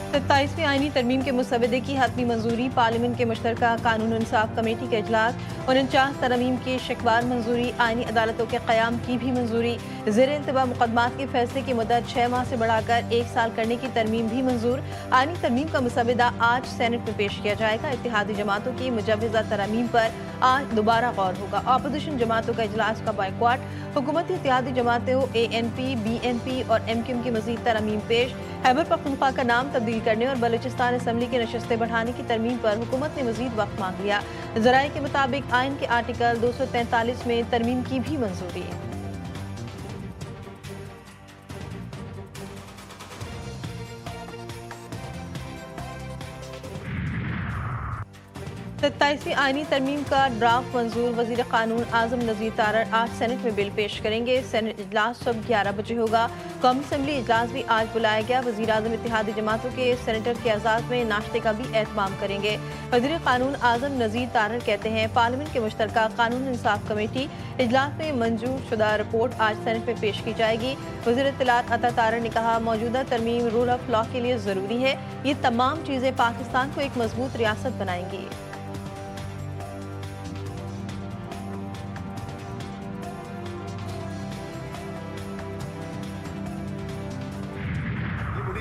27वीं आईनी तरमीम के मुसवदे की हतमी मंजूरी, पार्लियामेंट के मुश्तरका कानून इंसाफ कमेटी के इजलास, 49 तरमीम की शिकवार मंजूरी, आईनी अदालतों के क़याम की भी मंजूरी, ज़ेर इल्तवा मुकदमात के फैसले की मुद्दत 6 माह से बढ़ाकर 1 साल करने की तरमीम भी मंजूर। आईनी तरमीम का मुसवदा आज सेनेट में पेश किया जाएगा। इत्तेहादी जमातों की मुजव्वज़ा तरमीम पर आज दोबारा गौर होगा। अपोजिशन जमातों का इजलास का बायकॉट, हुकूमती इत्तेहादी जमातों ANP, BNP और MQM की मज़ीद तरमीम पेश। खैबर पख्तूनख्वा का नाम तब्दील करने और बलूचिस्तान असम्बली की नशस्तें बढ़ाने की तरमीम पर हुकूमत ने मज़ीद वक्त मांग लिया। ज़राए के मुताबिक आइन के आर्टिकल 243 में तरमीम की भी मंजूरी। 27वीं आईनी तरमीम का ड्राफ्ट मंजूर, वज़ीर कानून आज़म नज़ीर तारड़ आज सेनेट में बिल पेश करेंगे। सेनेट इजलास सुबह 11 बजे होगा। कौमी असम्बली इजलास भी आज बुलाया गया। वज़ीर आज़म इत्तेहादी जमातों के सेनेटर के एजाज़ में नाश्ते का भी एहतमाम करेंगे। वज़ीर कानून आज़म नज़ीर तारड़ कहते हैं पार्लियामेंट के मुश्तरका कानून इंसाफ कमेटी इजलास में मंजूर शुदा रिपोर्ट आज सेनेट में पेश की जाएगी। वज़ीर इत्तलात अता तारड़ ने कहा मौजूदा तरमीम रूल ऑफ लॉ के लिए ज़रूरी है। ये तमाम चीज़ें पाकिस्तान को एक मजबूत रियासत बनाएंगी।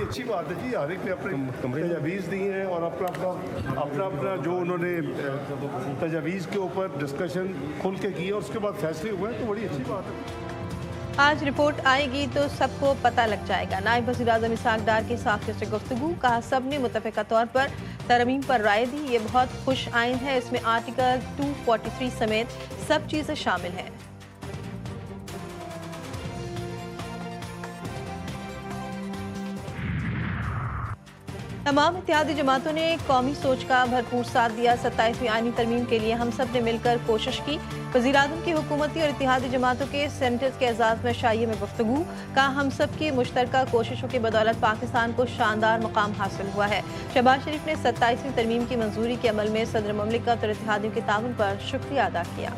अच्छी बात है जी, हर एक ने अपने तजावीज़ दी हैं और अपना जो उन्होंने तजावीज़ के ऊपर डिस्कशन खुल के किया और उसके बाद फैसले हुए हैं, तो बड़ी अच्छी बात है। आज रिपोर्ट आएगी तो सबको पता लग जाएगा। नायब वज़ीर आज़म इसहाक डार के साथियों से गुफ्तगू, कहा सब ने मुतफ़िका तौर पर तरमीम पर राय दी। ये बहुत खुश आइन है, इसमें आर्टिकल 243 समेत सब चीज़ें शामिल हैं। तमाम इत्तेहादी जमातों ने कौमी सोच का भरपूर साथ दिया। 27वीं आईनी तरमीम के लिए हम सब ने मिलकर कोशिश की। वज़ीर आज़म की हुकूमती और इत्तेहादी जमातों के सेनेटर्स के एजाज़ में शाइये में गुफ्तगू, कहा हम सब की मुश्तरका कोशिशों की बदौलत पाकिस्तान को शानदार मुकाम हासिल हुआ है। शहबाज शरीफ ने 27वीं तरमीम की मंजूरी के अमल में सदर ममलिकत और इत्तेहादियों के ताउन पर शुक्रिया अदा किया।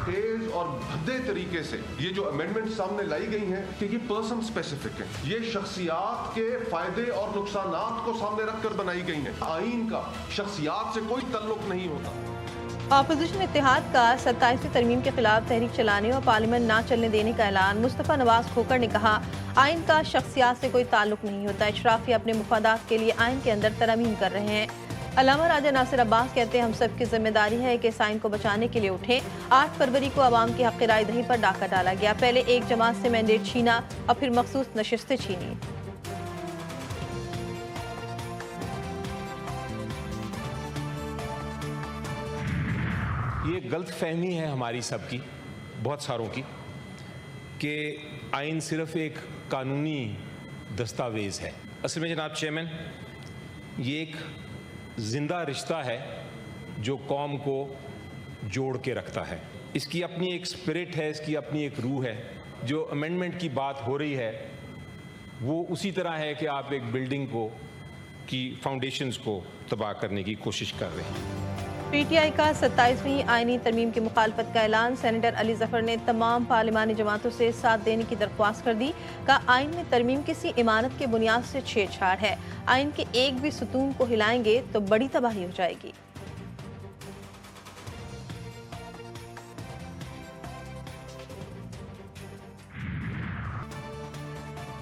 तेज और भद्दे तरीके से ये जो अमेंडमेंट सामने लाई गई हैं कि ये पर्सन स्पेसिफिक है, ये शख्सियात के फायदे और नुकसानात को सामने रखकर बनाई गई हैं। आइन का शख्सियात से कोई ताल्लुक नहीं होता। अपोजिशन इत्तेहाद का 27वीं तरमीम के खिलाफ तहरीक चलाने और पार्लियामेंट ना चलने देने का ऐलान। मुस्तफ़ा नवाज खोखर ने कहा आइन का शख्सियात से कोई ताल्लुक नहीं होता। इशराफी अपने मुफादात के लिए आइन के अंदर तरमीम कर रहे हैं। अल्लामा राजा नासिर अब्बास कहते हैं हम सब की जिम्मेदारी है कि इस आइन को बचाने के लिए उठें। 8 फरवरी को आवाम की हक़ राय दही पर डाका डाला गया। पहले एक जमात से मैंडेट छीना और फिर मखसूस नशिस्तें छीनी। ये गलत फहमी है हमारी सबकी, बहुत सारों की, कि आइन सिर्फ एक कानूनी दस्तावेज़ है। असल में जनाब चेयरमैन, ये एक जिंदा रिश्ता है जो कौम को जोड़ के रखता है। इसकी अपनी एक स्पिरिट है, इसकी अपनी एक रूह है। जो अमेंडमेंट की बात हो रही है वो उसी तरह है कि आप एक बिल्डिंग को की फाउंडेशंस को तबाह करने की कोशिश कर रहे हैं। PTI का 27वीं आईनी तरमीम की मुखालफत का ऐलान। सेनेटर अली जफर ने तमाम पार्लिमानी जमातों से साथ देने की दरख्वास्त कर दी। का आइन में तरमीम किसी इमारत के बुनियाद से छेड़छाड़ है। आइन के एक भी सुतून को हिलाएंगे तो बड़ी तबाही हो जाएगी।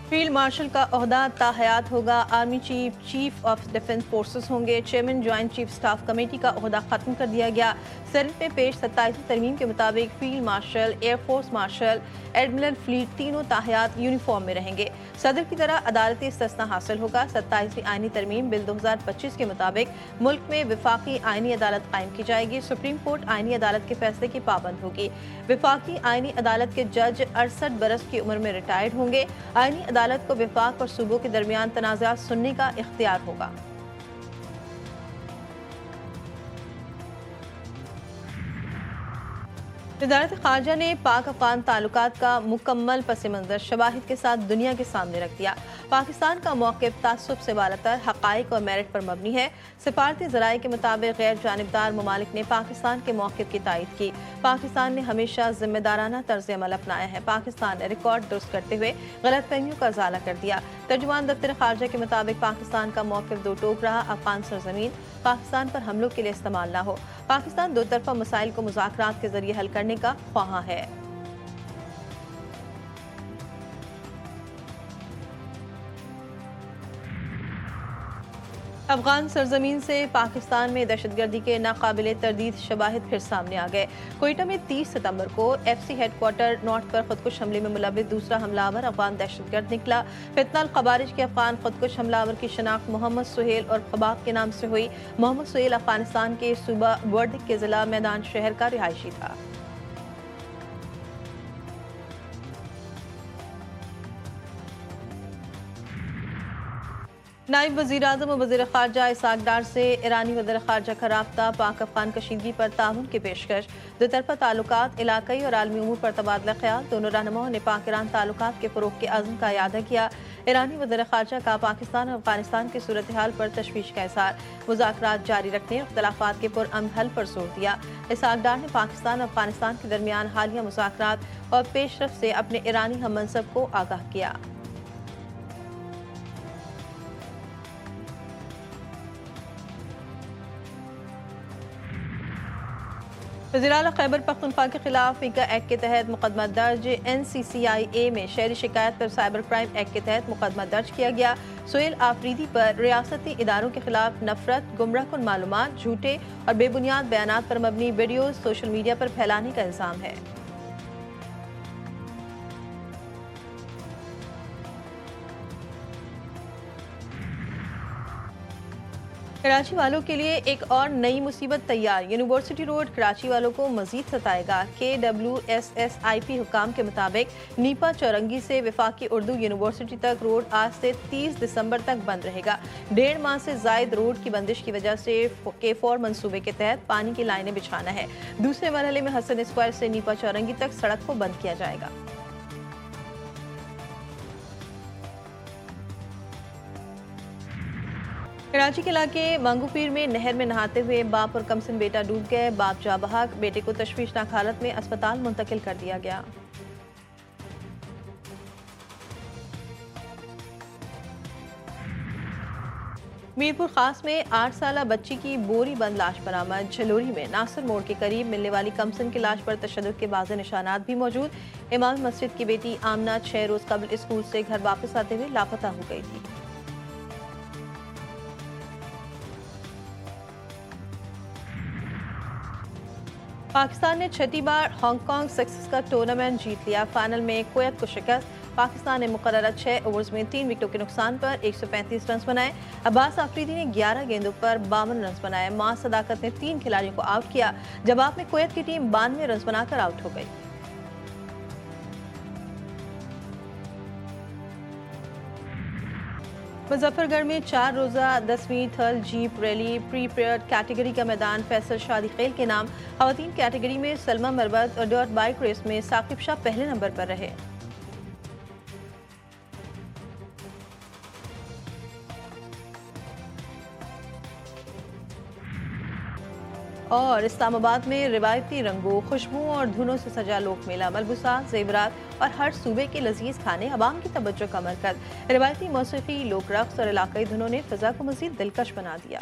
फील्ड मार्शल का ओहदा ताहयात होगा। Army chief chief of defence forces होंगे। Chairman joint chief staff committee का ओहदा खत्म कर दिया गया। सेनेट में पेश 27वीं तरमीम के मुताबिक field marshal, air force marshal, admiral fleet तीनों ताहयात यूनिफॉर्म में रहेंगे। सदर की तरह अदालती इस्तिस्ना हासिल होगा। 27वीं आईनी तरमीम बिल 2025 के मुताबिक मुल्क में विफाकी आईनी अदालत कायम की जाएगी। सुप्रीम कोर्ट आईनी अदालत के फैसले की पाबंद होगी। विफाकी आईनी अदालत के जज 68 बरस की उम्र में रिटायर्ड होंगे। आईनी अदालत को विफाक और सूबों के दरमियान तनाज़ात सुनने का इख्तियार होगा। वज़ारत ख़ारजा ने पाक अफ़गान ताल्लुकात का मुकम्मल पस मंज़र शवाहिद के साथ दुनिया के सामने रख दिया। पाकिस्तान का मौक़िफ़ तासुब से बालातर, हक़ाइक़ और मेरिट पर मबनी है। सिफारती ज़राए के मुताबिक गैर जानिबदार ममालिक ने पाकिस्तान के मौक़िफ़ की तायद की। पाकिस्तान ने हमेशा ज़िम्मेदाराना तर्ज़ अमल अपनाया है। पाकिस्तान ने रिकॉर्ड दुरुस्त करते हुए गलतफहमियों का इज़ाला कर दिया। तर्जुमान दफ्तर ख़ारजा के मुताबिक पाकिस्तान का मौक़िफ़ दो टोक रहा। अफ़गान सरज़मीन पाकिस्तान पर हमलों के लिए इस्तेमाल न हो। पाकिस्तान दो तरफ़ा मसाइल को मुज़ाकरात के ज़रिए हल करने का ख्वाहा है। अफगान सरजमीन से पाकिस्तान में दहशतगर्दी के नाकाबिले तरदीद शवाहिद फिर सामने आ गए। कोयटा में 30 सितंबर को FC हेडक्वार्टर नॉर्थ पर खुदकुश हमले में मुलव्विस दूसरा हमलावर अफगान दहशतगर्द निकला। फितनल ख़वारिज के अफगान खुदकुश हमलावर की शनाख्त मोहम्मद सुहेल और क़बाब के नाम से हुई। मोहम्मद सुहेल अफगानिस्तान के सूबा वर्द के ज़िला मैदान शहर का रिहायशी था। नायब वज़ीर आज़म और वज़ीर ख़ारजा इसाक डार से ईरानी वज़ीर ख़ारजा का राब्ता, पाक अफ़गान कशीदगी पर ताउन की पेशकश, दोतरफ़ा ताल्लुकात, इलाक़ाई और आलमी उमूर पर तबादला ख्याल। दोनों रहनुमाओं ने पाक ईरान ताल्लुकात के फ़रोग़ के अज़्म का इयादा किया। ईरानी वज़ीर ख़ारजा का पाकिस्तान और अफ़गानिस्तान की सूरत हाल पर तशवीश का इज़हार, मुज़ाकरात जारी रखने, इख्तिलाफ़ात के पुरअमन हल पर जोर दिया। इसाक डार ने पाकिस्तान और अफ़गानिस्तान के दरमियान हालिया मुज़ाकरात और पेशरफ़ से अपने ईरानी हममनसब को आगाह किया। वज़ीर आला खैबर पख्तूनख्वा के खिलाफ मीका एक्ट के तहत मुकदमा दर्ज। NCCIA में शहरी शिकायत पर साइबर क्राइम एक्ट के तहत मुकदमा दर्ज किया गया। सुहेल आफरीदी पर रियासती इदारों के खिलाफ नफरत, गुमराहकुन मालूमात, झूठे और बेबुनियाद बयानात पर मबनी वीडियो सोशल मीडिया पर फैलाने का इल्ज़ाम है। कराची वालों के लिए एक और नई मुसीबत तैयार। यूनिवर्सिटी रोड कराची वालों को मजीद सताएगा। KWSSIP हुकाम के मुताबिक नीपा चौरंगी से वफाकी उर्दू यूनिवर्सिटी तक रोड आज से 30 दिसंबर तक बंद रहेगा। 1.5 माह से जायद रोड की बंदिश की वजह से K4 मंसूबे के तहत पानी की लाइनें बिछाना है। दूसरे मरहले में हसन स्क्वायर से नीपा चौरंगी तक सड़क को बंद किया जाएगा। कराची के इलाके मांगूपीर में नहर में नहाते हुए बाप और कमसिन बेटा डूब गए। बाप जा बहाक, बेटे को तशवीशनाक हालत में अस्पताल मुंतकिल कर दिया गया। मीरपुर खास में 8 साला बच्ची की बोरी बंद लाश बरामद। झलोरी में नासिर मोड़ के करीब मिलने वाली कमसिन की लाश पर तशद्दुद के वाज़ेह निशानात भी मौजूद। इमाम मस्जिद की बेटी आमना 6 रोज कबल स्कूल से घर वापस आते हुए लापता हो गई थी। पाकिस्तान ने छठी बार हांगकांग सक्सेस का टूर्नामेंट जीत लिया। फाइनल में कुवैत को शिकस्त। पाकिस्तान ने मुकर्ररा 6 ओवर्स में 3 विकेटों के नुकसान पर 135 रन बनाए। अब्बास आफरीदी ने 11 गेंदों पर 52 रन बनाए। मां सदाकत ने 3 खिलाड़ियों को आउट किया। जवाब में कुवैत की टीम 92 रन बनाकर आउट हो गई। मुजफ्फरगढ़ में 4 रोज़ा 10वीं थल jeep rally pre prayer category का मैदान फैसल शादी खेल के नाम। खवातीन कैटेगरी में सलमा मरबत और डर्ट बाइक रेस में साकिब शाह पहले नंबर पर रहे। और इस्लामाबाद में रिवायती रंगों, खुशबुओं और धुनों से सजा लोक मेला, मलबूसात, जेवरात और हर सूबे के लजीज खाने अवाम की तवज्जो का मरकज। रिवायती मौसीकी, लोक रक्स और इलाकाई धुनों ने फिजा को मजीद दिलकश बना दिया।